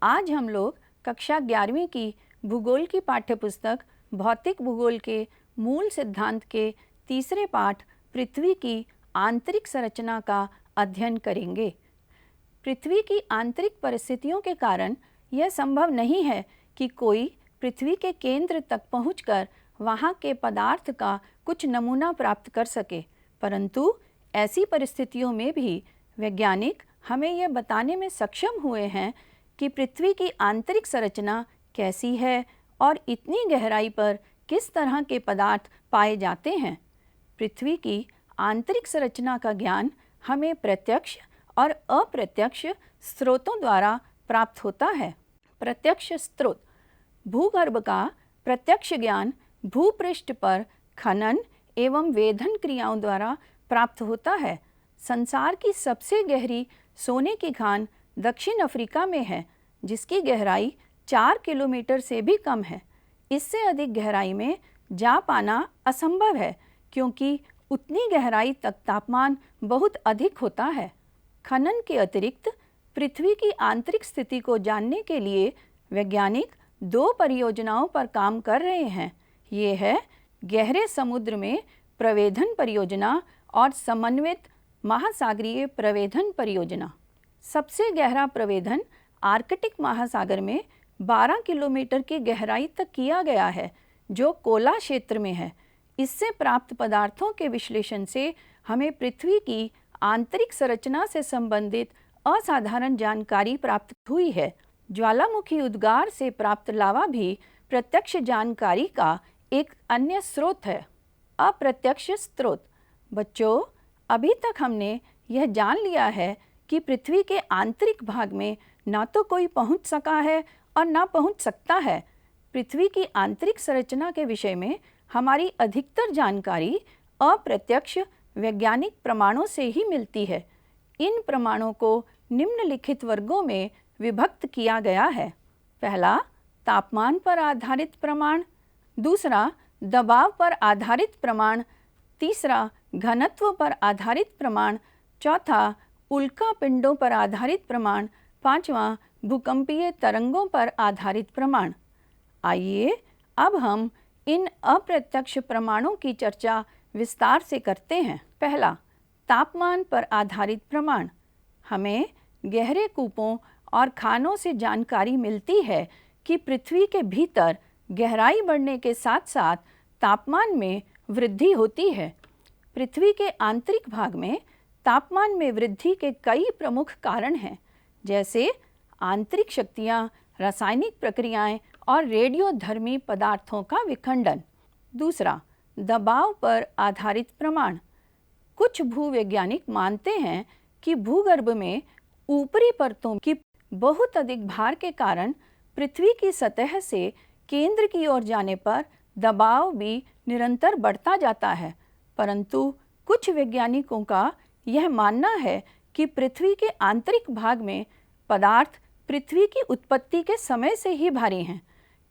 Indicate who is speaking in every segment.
Speaker 1: आज हम लोग कक्षा 11वीं की भूगोल की पाठ्यपुस्तक भौतिक भूगोल के मूल सिद्धांत के तीसरे पाठ पृथ्वी की आंतरिक संरचना का अध्ययन करेंगे। पृथ्वी की आंतरिक परिस्थितियों के कारण यह संभव नहीं है कि कोई पृथ्वी के केंद्र तक पहुंचकर वहां के पदार्थ का कुछ नमूना प्राप्त कर सके, परंतु ऐसी परिस्थितियों में भी वैज्ञानिक हमें यह बताने में सक्षम हुए हैं कि पृथ्वी की आंतरिक संरचना कैसी है और इतनी गहराई पर किस तरह के पदार्थ पाए जाते हैं। पृथ्वी की आंतरिक संरचना का ज्ञान हमें प्रत्यक्ष और अप्रत्यक्ष स्रोतों द्वारा प्राप्त होता है। प्रत्यक्ष स्रोत: भूगर्भ का प्रत्यक्ष ज्ञान भूपृष्ठ पर खनन एवं वेधन क्रियाओं द्वारा प्राप्त होता है। संसार की सबसे गहरी सोने की खान दक्षिण अफ्रीका में है, जिसकी गहराई 4 किलोमीटर से भी कम है। इससे अधिक गहराई में जा पाना असंभव है, क्योंकि उतनी गहराई तक तापमान बहुत अधिक होता है। खनन के अतिरिक्त पृथ्वी की आंतरिक स्थिति को जानने के लिए वैज्ञानिक 2 परियोजनाओं पर काम कर रहे हैं। ये है गहरे समुद्र में प्रवेधन परियोजना और समन्वित महासागरीय प्रवेधन परियोजना। सबसे गहरा प्रवेधन आर्कटिक महासागर में 12 किलोमीटर की गहराई तक किया गया है, जो कोला क्षेत्र में है। इससे प्राप्त पदार्थों के विश्लेषण से हमें पृथ्वी की आंतरिक संरचना से संबंधित असाधारण जानकारी प्राप्त हुई है। ज्वालामुखी उद्गार से प्राप्त लावा भी प्रत्यक्ष जानकारी का एक अन्य स्रोत है। अप्रत्यक्ष स्रोत: बच्चों, अभी तक हमने यह जान लिया है कि पृथ्वी के आंतरिक भाग में ना तो कोई पहुंच सका है और ना पहुंच सकता है। पृथ्वी की आंतरिक संरचना के विषय में हमारी अधिकतर जानकारी अप्रत्यक्ष वैज्ञानिक प्रमाणों से ही मिलती है। इन प्रमाणों को निम्नलिखित वर्गों में विभक्त किया गया है। पहला, तापमान पर आधारित प्रमाण। दूसरा, दबाव पर आधारित प्रमाण। तीसरा, घनत्व पर आधारित प्रमाण। चौथा, उल्का पिंडों पर आधारित प्रमाण। पांचवा, भूकंपीय तरंगों पर आधारित प्रमाण। आइए अब हम इन अप्रत्यक्ष प्रमाणों की चर्चा विस्तार से करते हैं। पहला, तापमान पर आधारित प्रमाण। हमें गहरे कूपों और खानों से जानकारी मिलती है कि पृथ्वी के भीतर गहराई बढ़ने के साथ साथ तापमान में वृद्धि होती है। पृथ्वी के आंतरिक भाग में तापमान में वृद्धि के कई प्रमुख कारण हैं, जैसे आंतरिक शक्तियाँ, रासायनिक प्रक्रियाएं और रेडियोधर्मी पदार्थों का विखंडन। दूसरा, दबाव पर आधारित प्रमाण। कुछ भूवैज्ञानिक मानते हैं कि भूगर्भ में ऊपरी परतों की बहुत अधिक भार के कारण पृथ्वी की सतह से केंद्र की ओर जाने पर दबाव भी निरंतर बढ़ता जाता है, परंतु कुछ वैज्ञानिकों का यह मानना है कि पृथ्वी के आंतरिक भाग में पदार्थ पृथ्वी की उत्पत्ति के समय से ही भारी हैं।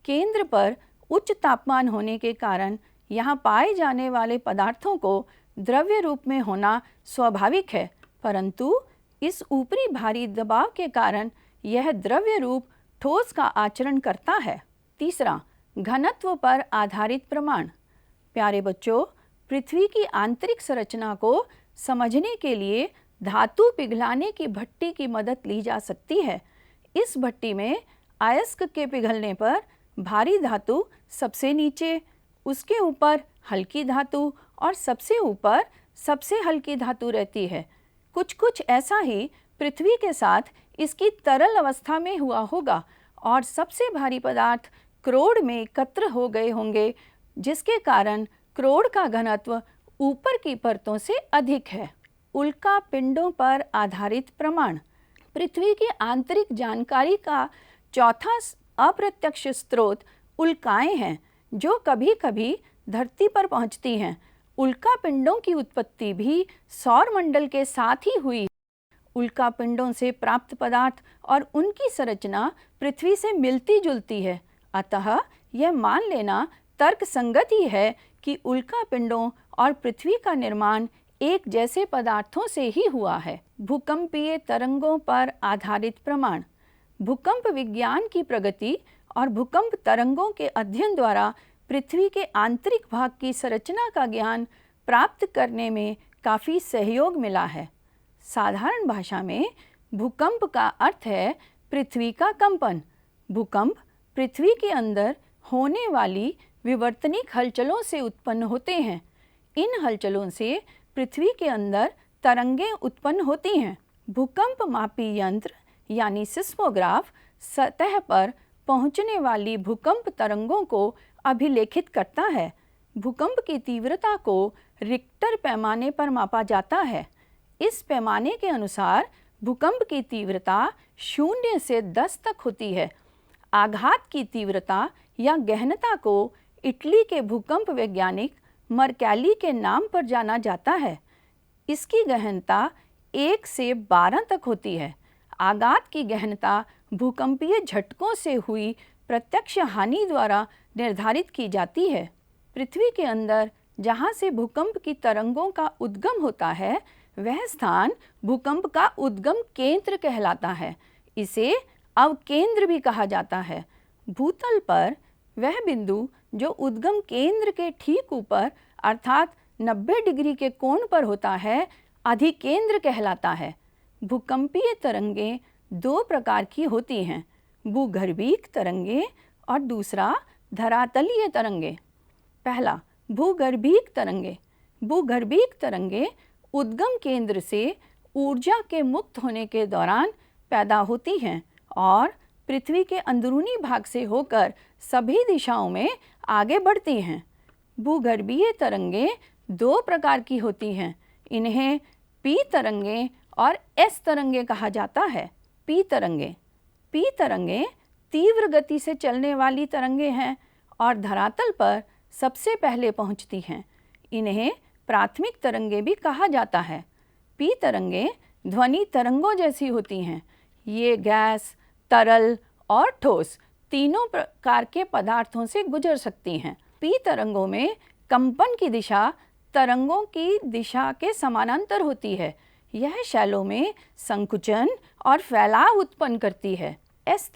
Speaker 1: केंद्र पर उच्च तापमान होने के कारण यहाँ पाए जाने वाले पदार्थों को द्रव्य रूप में होना स्वाभाविक है, परंतु इस ऊपरी भारी दबाव के कारण यह द्रव्य रूप ठोस का आचरण करता है। तीसरा, घनत्व पर आधारित प्रमाण। प्यारे बच्चों, पृथ्वी की आंतरिक संरचना को समझने के लिए धातु पिघलाने की भट्टी की मदद ली जा सकती है। इस भट्टी में अयस्क के पिघलने पर भारी धातु सबसे नीचे, उसके ऊपर हल्की धातु और सबसे ऊपर सबसे हल्की धातु रहती है। कुछ ऐसा ही पृथ्वी के साथ इसकी तरल अवस्था में हुआ होगा और सबसे भारी पदार्थ क्रोड़ में एकत्र हो गए होंगे, जिसके कारण क्रोड़ का घनत्व ऊपर की परतों से अधिक है। उल्का पिंडों पर आधारित प्रमाण। पृथ्वी की आंतरिक जानकारी का चौथा अप्रत्यक्ष स्रोत उल्काएं हैं, जो कभी कभी धरती पर पहुंचती हैं। उल्का पिंडों की उत्पत्ति भी सौर मंडल के साथ ही हुई। उल्का पिंडों से प्राप्त पदार्थ और उनकी संरचना पृथ्वी से मिलती जुलती है, अतः यह मान लेना तर्कसंगत ही है कि उल्का पिंडों और पृथ्वी का निर्माण एक जैसे पदार्थों से ही हुआ है। भूकंपीय तरंगों पर आधारित प्रमाण। भूकंप विज्ञान की प्रगति और भूकंप तरंगों के अध्ययन द्वारा पृथ्वी के आंतरिक भाग की संरचना का ज्ञान प्राप्त करने में काफ़ी सहयोग मिला है। साधारण भाषा में भूकंप का अर्थ है पृथ्वी का कंपन। भूकंप पृथ्वी के अंदर होने वाली विवर्तनिक हलचलों से उत्पन्न होते हैं। इन हलचलों से पृथ्वी के अंदर तरंगें उत्पन्न होती हैं। भूकंप मापी यंत्र यानी सिस्मोग्राफ सतह पर पहुंचने वाली भूकंप तरंगों को अभिलेखित करता है। भूकंप की तीव्रता को रिक्टर पैमाने पर मापा जाता है। इस पैमाने के अनुसार भूकंप की तीव्रता 0 से 10 तक होती है। आघात की तीव्रता या गहनता को इटली के भूकंप वैज्ञानिक मरकैली के नाम पर जाना जाता है। इसकी गहनता 1 से 12 तक होती है। आघात की गहनता भूकंपीय झटकों से हुई प्रत्यक्ष हानि द्वारा निर्धारित की जाती है। पृथ्वी के अंदर जहाँ से भूकंप की तरंगों का उद्गम होता है, वह स्थान भूकंप का उद्गम केंद्र कहलाता है। इसे अवकेंद्र भी कहा जाता है। भूतल पर वह बिंदु जो उद्गम केंद्र के ठीक ऊपर अर्थात 90 डिग्री के कोण पर होता है, अधिकेंद्र कहलाता है। भूकंपीय तरंगें 2 प्रकार की होती हैं, भूगर्भीय तरंगें और दूसरा धरातलीय तरंगें। पहला, भूगर्भीय तरंगें। भूगर्भीय तरंगें उद्गम केंद्र से ऊर्जा के मुक्त होने के दौरान पैदा होती हैं और पृथ्वी के अंदरूनी भाग से होकर सभी दिशाओं में आगे बढ़ती हैं। भूगर्भीय तरंगें 2 प्रकार की होती हैं। इन्हें पी तरंगें और एस तरंगें कहा जाता है। पी तरंगें तीव्र गति से चलने वाली तरंगें हैं और धरातल पर सबसे पहले पहुंचती हैं। इन्हें प्राथमिक तरंगें भी कहा जाता है। पी तरंगें ध्वनि तरंगों जैसी होती हैं। ये गैस, तरल और ठोस तीनों प्रकार के पदार्थों से गुजर सकती हैं। पी तरंगों में कंपन की दिशा तरंगों की दिशा के समानांतर होती है। यह शैलों में संकुचन और फैलाव उत्पन्न करती है। एस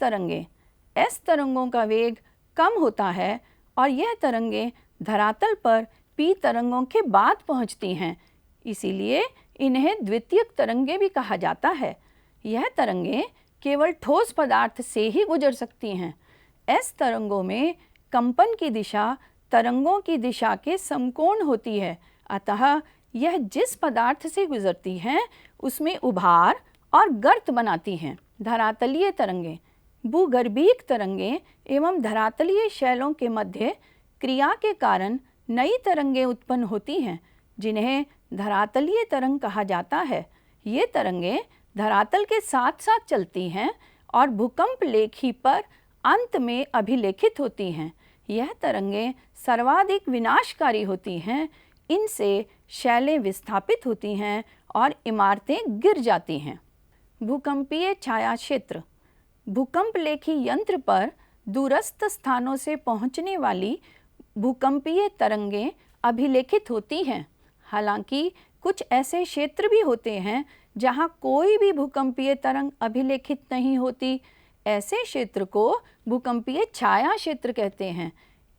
Speaker 1: तरंगों का वेग कम होता है और यह तरंगें धरातल पर पी तरंगों के बाद पहुंचती हैं। इसीलिए इन्हें द्वितीयक तरंगें भी कहा जाता है। यह तरंगें केवल ठोस पदार्थ से ही गुजर सकती हैं। एस तरंगों में कंपन की दिशा तरंगों की दिशा के समकोण होती है, अतः यह जिस पदार्थ से गुजरती हैं उसमें उभार और गर्त बनाती हैं। धरातलीय तरंगें। भूगर्भीय तरंगें एवं धरातलीय शैलों के मध्य क्रिया के कारण नई तरंगें उत्पन्न होती हैं, जिन्हें धरातलीय तरंग कहा जाता है। ये तरंगें धरातल के साथ साथ चलती हैं और भूकंप लेखी पर अंत में अभिलेखित होती हैं। यह तरंगें सर्वाधिक विनाशकारी होती हैं। इनसे शैलें विस्थापित होती हैं और इमारतें गिर जाती हैं। भूकंपीय छाया क्षेत्र। भूकंप लेखी यंत्र पर दूरस्थ स्थानों से पहुंचने वाली भूकंपीय तरंगें अभिलेखित होती हैं। हालांकि कुछ ऐसे क्षेत्र भी होते हैं जहां कोई भी भूकंपीय तरंग अभिलेखित नहीं होती। ऐसे क्षेत्र को भूकंपीय छाया क्षेत्र कहते हैं।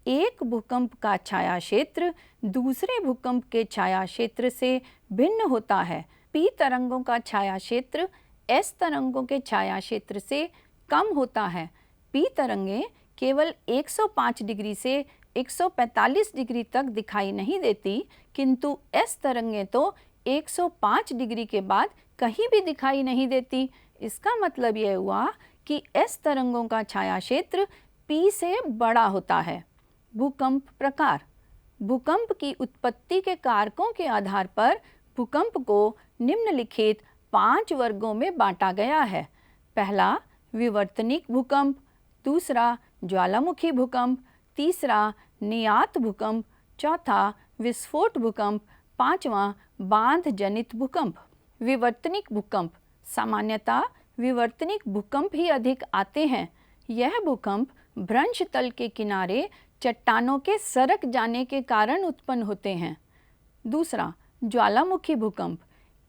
Speaker 1: एक भूकंप का छाया क्षेत्र दूसरे भूकंप के छाया क्षेत्र से भिन्न होता है। पी तरंगों का छाया क्षेत्र एस तरंगों के छाया क्षेत्र से कम होता है। पी तरंगें केवल 105 डिग्री से 145 डिग्री तक दिखाई नहीं देती, किंतु एस तरंगें तो 105 डिग्री के बाद कहीं भी दिखाई नहीं देती। इसका मतलब यह हुआ कि एस तरंगों का छाया क्षेत्र पी से बड़ा होता है। भूकंप प्रकार। भूकंप की उत्पत्ति के कारकों के आधार पर भूकंप को निम्नलिखित 5 वर्गों में बांटा गया है। पहला, विवर्तनिक भूकंप। दूसरा, ज्वालामुखी भूकंप। तीसरा, नियात भूकंप। चौथा, विस्फोट भूकंप। पांचवा, बांध जनित भूकंप। विवर्तनिक भूकंप। सामान्यतः विवर्तनिक भूकंप ही अधिक आते हैं। यह भूकंप भ्रंश तल के किनारे चट्टानों के सरक जाने के कारण उत्पन्न होते हैं। दूसरा, ज्वालामुखी भूकंप।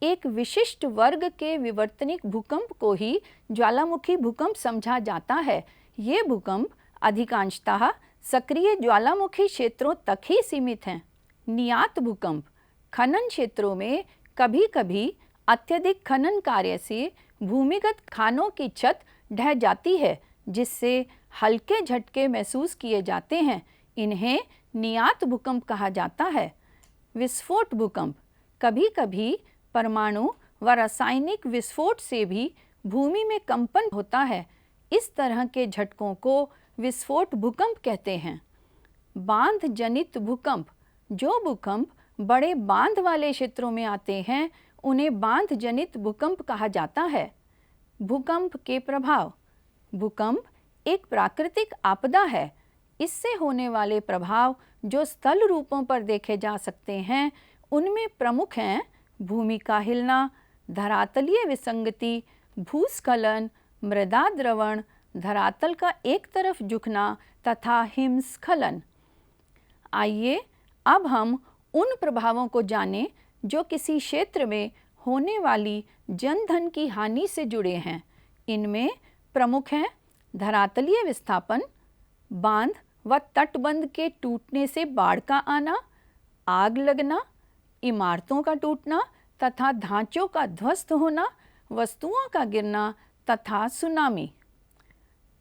Speaker 1: एक विशिष्ट वर्ग के विवर्तनिक भूकंप को ही ज्वालामुखी भूकंप समझा जाता है। ये भूकंप अधिकांशतः सक्रिय ज्वालामुखी क्षेत्रों तक ही सीमित हैं। नियात भूकंप खनन क्षेत्रों में कभी कभी अत्यधिक खनन कार्य से भूमिगत खानों की छत ढह जाती है, जिससे हल्के झटके महसूस किए जाते हैं। इन्हें नियात भूकंप कहा जाता है। विस्फोट भूकंप कभी कभी परमाणु व रासायनिक विस्फोट से भी भूमि में कंपन होता है। इस तरह के झटकों को विस्फोट भूकंप कहते हैं। बांध जनित भूकंप जो भूकंप बड़े बांध वाले क्षेत्रों में आते हैं उन्हें बांध जनित भूकंप कहा जाता है। भूकंप के प्रभाव भूकंप एक प्राकृतिक आपदा है। इससे होने वाले प्रभाव जो स्थल रूपों पर देखे जा सकते हैं उनमें प्रमुख हैं भूमि का हिलना, धरातलीय विसंगति, भूस्खलन, मृदा द्रवण, धरातल का एक तरफ झुकना तथा हिमस्खलन। आइए अब हम उन प्रभावों को जानें जो किसी क्षेत्र में होने वाली जनधन की हानि से जुड़े हैं। इनमें प्रमुख हैं धरातलीय विस्थापन, बांध व तटबंध के टूटने से बाढ़ का आना, आग लगना, इमारतों का टूटना तथा ढांचों का ध्वस्त होना, वस्तुओं का गिरना तथा सुनामी।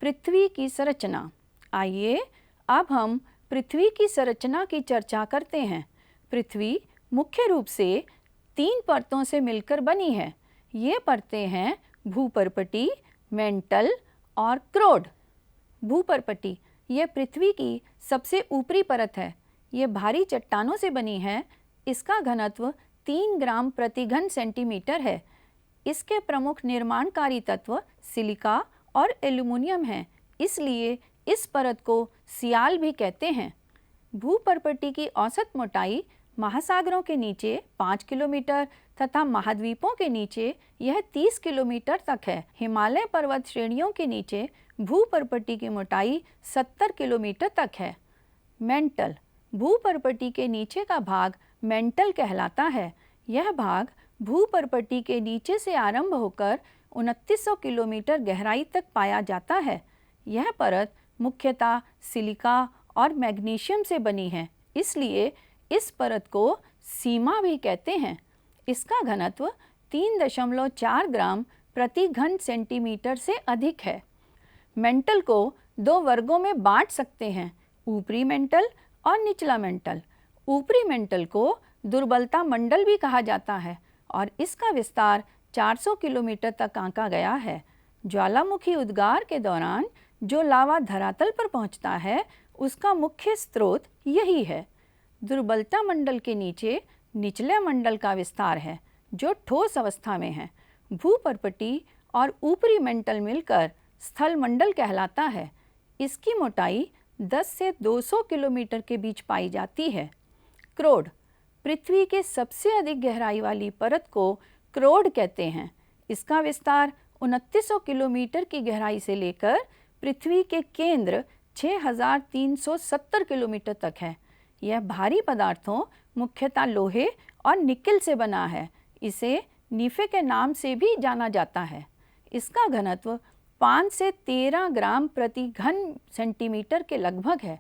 Speaker 1: पृथ्वी की संरचना। आइए अब हम पृथ्वी की संरचना की चर्चा करते हैं। पृथ्वी मुख्य रूप से 3 परतों से मिलकर बनी है। ये परतें हैं भूपर्पटी, मेंटल और क्रोड। भूपर्पटी यह पृथ्वी की सबसे ऊपरी परत है। ये भारी चट्टानों से बनी है। इसका घनत्व 3 ग्राम प्रति घन सेंटीमीटर है। इसके प्रमुख निर्माणकारी तत्व सिलिका और एल्यूमीनियम हैं, इसलिए इस परत को सियाल भी कहते हैं। भूपर्पटी की औसत मोटाई महासागरों के नीचे 5 किलोमीटर तथा महाद्वीपों के नीचे यह 30 किलोमीटर तक है। हिमालय पर्वत श्रेणियों के नीचे भूपर्पटी की मोटाई 70 किलोमीटर तक है। मेंटल भूपर्पटी के नीचे का भाग मेंटल कहलाता है। यह भाग भूपर्पटी के नीचे से आरंभ होकर 2900 किलोमीटर गहराई तक पाया जाता है। यह परत मुख्यतः सिलिका और मैग्नीशियम से बनी है, इसलिए इस परत को सीमा भी कहते हैं। इसका घनत्व 3.4 ग्राम प्रति घन सेंटीमीटर से अधिक है। मेंटल को 2 वर्गों में बांट सकते हैं, ऊपरी मेंटल और निचला मेंटल। ऊपरी मेंटल को दुर्बलता मंडल भी कहा जाता है और इसका विस्तार 400 किलोमीटर तक आंका गया है। ज्वालामुखी उद्गार के दौरान जो लावा धरातल पर पहुंचता है उसका मुख्य स्रोत यही है। दुर्बलता मंडल के नीचे निचले मंडल का विस्तार है जो ठोस अवस्था में है। भूपर्पटी और ऊपरी मेंटल मिलकर स्थल मंडल कहलाता है। इसकी मोटाई 10 से 200 किलोमीटर के बीच पाई जाती है। क्रोड पृथ्वी के सबसे अधिक गहराई वाली परत को क्रोड कहते हैं। इसका विस्तार 2900 किलोमीटर की गहराई से लेकर पृथ्वी के केंद्र 6370 किलोमीटर तक है। यह भारी पदार्थों मुख्यतः लोहे और निकेल से बना है। इसे नीफे के नाम से भी जाना जाता है। इसका घनत्व 5 से 13 ग्राम प्रति घन सेंटीमीटर के लगभग है।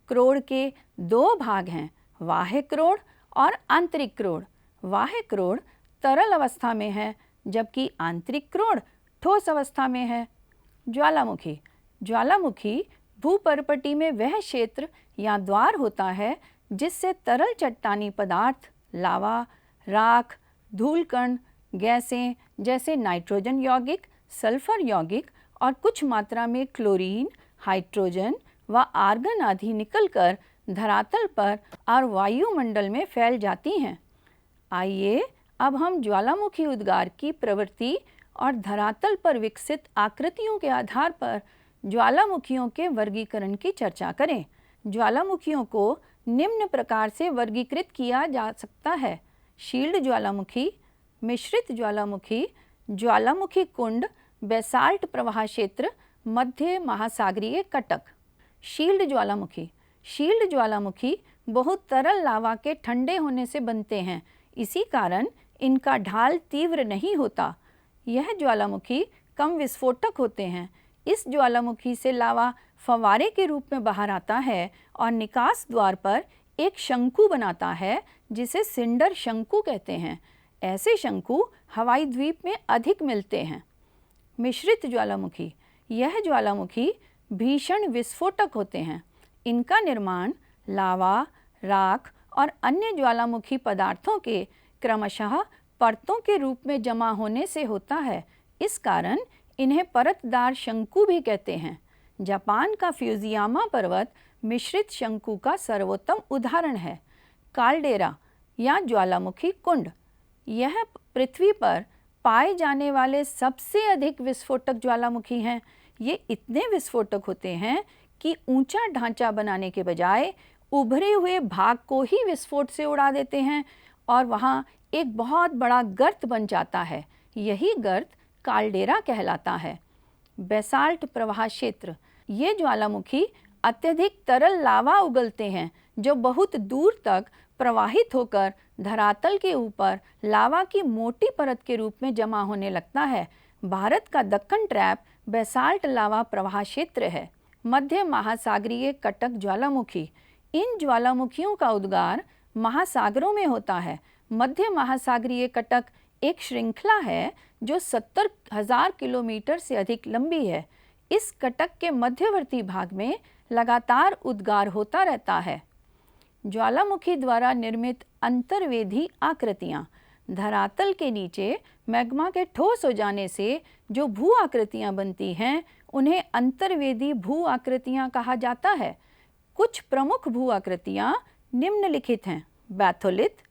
Speaker 1: क्रोड के 2 भाग हैं, बाह्य क्रोड और आंतरिक क्रोड। बाह्य क्रोड तरल अवस्था में है जबकि आंतरिक क्रोड ठोस अवस्था में है। ज्वालामुखी ज्वालामुखी भूपर्पटी में वह क्षेत्र या द्वार होता है जिससे तरल चट्टानी पदार्थ, लावा, राख, धूलकण, गैसें जैसे नाइट्रोजन यौगिक, सल्फर यौगिक और कुछ मात्रा में क्लोरीन, हाइड्रोजन व आर्गन आदि निकलकर धरातल पर और वायुमंडल में फैल जाती हैं। आइए अब हम ज्वालामुखी उद्गार की प्रवृत्ति और धरातल पर विकसित आकृतियों के आधार पर ज्वालामुखियों के वर्गीकरण की चर्चा करें। ज्वालामुखियों को निम्न प्रकार से वर्गीकृत किया जा सकता है: शील्ड ज्वालामुखी, मिश्रित ज्वालामुखी, ज्वालामुखी कुंड, बेसाल्ट प्रवाह क्षेत्र, मध्य महासागरीय कटक। शील्ड ज्वालामुखी बहुत तरल लावा के ठंडे होने से बनते हैं। इसी कारण इनका ढाल तीव्र नहीं होता। यह ज्वालामुखी कम विस्फोटक होते हैं। इस ज्वालामुखी से लावा फव्वारे के रूप में बाहर आता है और निकास द्वार पर एक शंकु बनाता है जिसे सिंडर शंकु कहते हैं। ऐसे शंकु हवाई द्वीप में अधिक मिलते हैं। मिश्रित ज्वालामुखी, यह ज्वालामुखी भीषण विस्फोटक होते हैं। इनका निर्माण लावा, राख और अन्य ज्वालामुखी पदार्थों के क्रमशः परतों के रूप में जमा होने से होता है। इस कारण इन्हें परतदार शंकु भी कहते हैं। जापान का फ्यूजियामा पर्वत मिश्रित शंकु का सर्वोत्तम उदाहरण है। काल्डेरा या ज्वालामुखी कुंड, यह पृथ्वी पर पाए जाने वाले सबसे अधिक विस्फोटक ज्वालामुखी हैं। ये इतने विस्फोटक होते हैं कि ऊंचा ढांचा बनाने के बजाय उभरे हुए भाग को ही विस्फोट से उड़ा देते हैं और वहाँ एक बहुत बड़ा गर्त बन जाता है। यही गर्त काल्डेरा कहलाता है। बेसाल्ट प्रवाह क्षेत्र, ये ज्वालामुखी अत्यधिक तरल लावा उगलते हैं जो बहुत दूर तक प्रवाहित होकर धरातल के ऊपर लावा की मोटी परत के रूप में जमा होने लगता है। भारत का दक्कन ट्रैप बेसाल्ट लावा प्रवाह क्षेत्र है। मध्य महासागरीय कटक ज्वालामुखी, इन ज्वालामुखियों का उद्गार महासागरों में होता है। मध्य महासागरीय कटक एक श्रृंखला है जो 70,000 किलोमीटर से अधिक लंबी है। इस कटक के मध्यवर्ती भाग में लगातार उद्गार होता रहता है। ज्वालामुखी द्वारा निर्मित अंतर्वेधी आकृतियाँ, धरातल के नीचे मैग्मा के ठोस हो जाने से जो भू आकृतियाँ बनती हैं उन्हें अंतर्वेदी भू आकृतियाँ कहा जाता है। कुछ प्रमुख भू आकृतियाँ निम्नलिखित हैं: बैथोलिथ,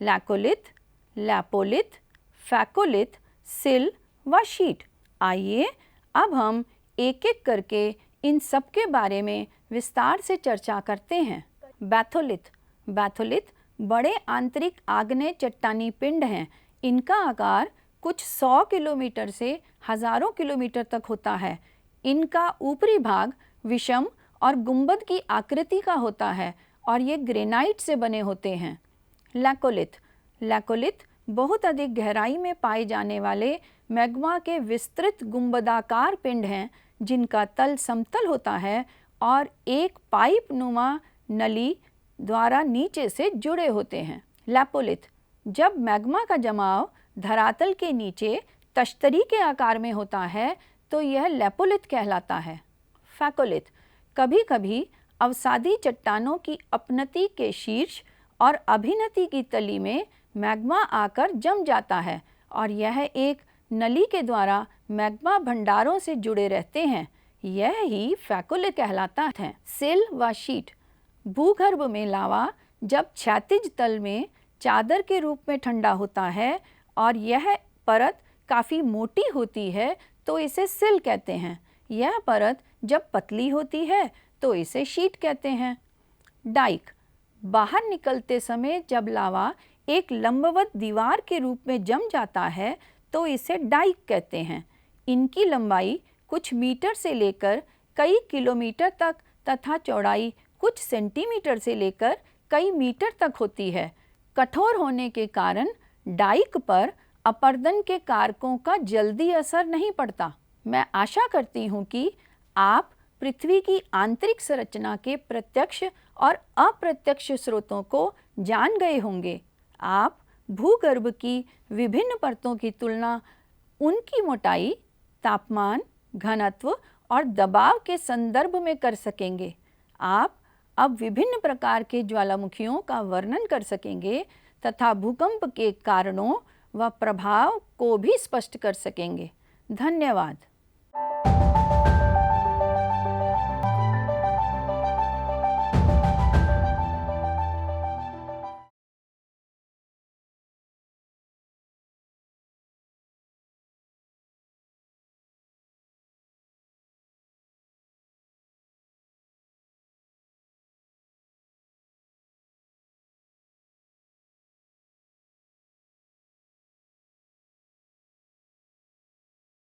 Speaker 1: लैकोलिथ, लैपोलिथ, फैकोलिथ, सिल व शीट। आइए अब हम एक एक करके इन सब के बारे में विस्तार से चर्चा करते हैं। बैथोलिथ, बैथोलिथ बड़े आंतरिक आग्नेय चट्टानी पिंड हैं। इनका आकार कुछ 100 किलोमीटर से हजारों किलोमीटर तक होता है। इनका ऊपरी भाग विषम और गुंबद की आकृति का होता है और ये ग्रेनाइट से बने होते हैं। लैकोलिथ, लैकोलिथ बहुत अधिक गहराई में पाए जाने वाले मैग्मा के विस्तृत गुंबदाकार पिंड हैं जिनका तल समतल होता है और एक पाइप नुमा नली द्वारा नीचे से जुड़े होते हैं। लैपोलिथ, जब मैग्मा का जमाव धरातल के नीचे तश्तरी के आकार में होता है तो यह लैपोलिथ कहलाता है। फैकोलिथ, कभी कभी अवसादी चट्टानों की अपनति के शीर्ष और अभिनति की तली में मैग्मा आकर जम जाता है और यह एक नली के द्वारा मैग्मा भंडारों से जुड़े रहते हैं। यह ही फैकोलिथ कहलाता है। सिल व शीट, भूगर्भ में लावा जब क्षैतिज तल में चादर के रूप में ठंडा होता है और यह परत काफ़ी मोटी होती है तो इसे सिल कहते हैं। यह परत जब पतली होती है तो इसे शीट कहते हैं। डाइक, बाहर निकलते समय जब लावा एक लंबवत दीवार के रूप में जम जाता है तो इसे डाइक कहते हैं। इनकी लंबाई कुछ मीटर से लेकर कई किलोमीटर तक तथा चौड़ाई कुछ सेंटीमीटर से लेकर कई मीटर तक होती है। कठोर होने के कारण डाइक पर अपर्दन के कारकों का जल्दी असर नहीं पड़ता। मैं आशा करती हूँ कि आप पृथ्वी की आंतरिक संरचना के प्रत्यक्ष और अप्रत्यक्ष स्रोतों को जान गए होंगे। आप भूगर्भ की विभिन्न परतों की तुलना उनकी मोटाई, तापमान, घनत्व और दबाव के संदर्भ में कर सकेंगे। आप अब विभिन्न प्रकार के ज्वालामुखियों का वर्णन कर सकेंगे तथा भूकंप के कारणों व प्रभाव को भी स्पष्ट कर सकेंगे। धन्यवाद।